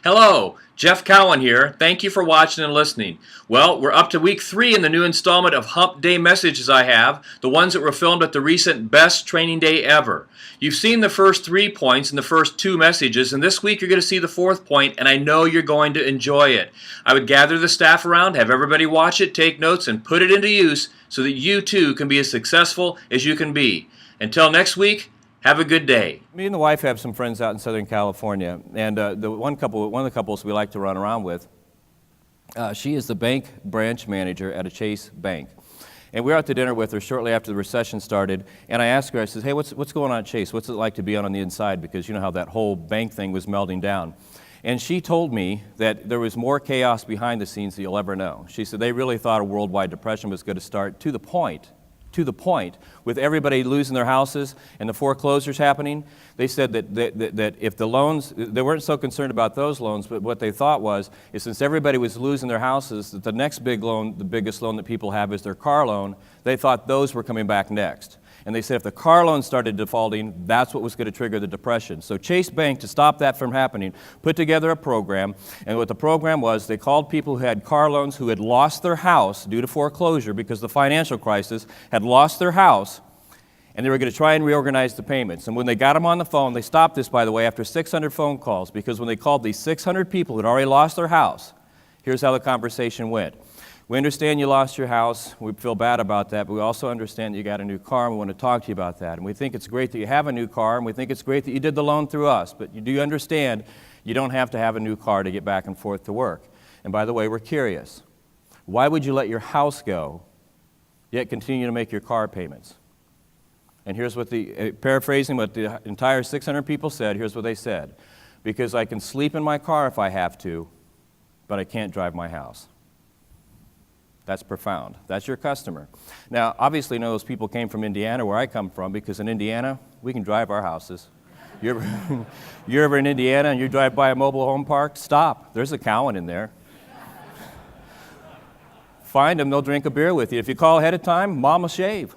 Hello, Jeff Cowan here. Thank you for watching and listening. Well, we're up to week 3 in the new installment of Hump Day messages I have, the ones that were filmed at the recent Best Training Day Ever. You've seen the first 3 points in the first 2 messages, and this week you're going to see the 4th point, and I know you're going to enjoy it. I would gather the staff around, have everybody watch it, take notes, and put it into use so that you too can be as successful as you can be. Until next week, have a good day. Me and the wife have some friends out in Southern California, and one of the couples we like to run around with, she is the bank branch manager at a Chase bank. And we were out to dinner with her shortly after the recession started, and I asked her, I said, hey, what's going on at Chase? What's it like to be on the inside? Because you know how that whole bank thing was melting down. And she told me that there was more chaos behind the scenes than you'll ever know. She said they really thought a worldwide depression was going to start to the point, with everybody losing their houses and the foreclosures happening. They said that if the loans, they weren't so concerned about those loans, but what they thought was, is since everybody was losing their houses, that the next big loan, the biggest loan that people have is their car loan, they thought those were coming back next. And they said if the car loan started defaulting, that's what was going to trigger the depression. So Chase Bank, to stop that from happening, put together a program. And what the program was, they called people who had car loans who had lost their house due to foreclosure because the financial crisis had lost their house, and they were going to try and reorganize the payments. And when they got them on the phone, they stopped this, by the way, after 600 phone calls, because when they called these 600 people who had already lost their house, here's how the conversation went. We understand you lost your house. We feel bad about that, but we also understand that you got a new car, and we want to talk to you about that. And we think it's great that you have a new car, and we think it's great that you did the loan through us, but you do understand you don't have to have a new car to get back and forth to work. And by the way, we're curious. Why would you let your house go, yet continue to make your car payments? And here's what paraphrasing what the entire 600 people said, here's what they said. Because I can sleep in my car if I have to, but I can't drive my house. That's profound. That's your customer. Now, obviously, none of those people came from Indiana, where I come from, because in Indiana, we can drive our houses. You're ever in Indiana and you drive by a mobile home park? Stop. There's a Cowan in there. Find them. They'll drink a beer with you. If you call ahead of time, Mom will shave.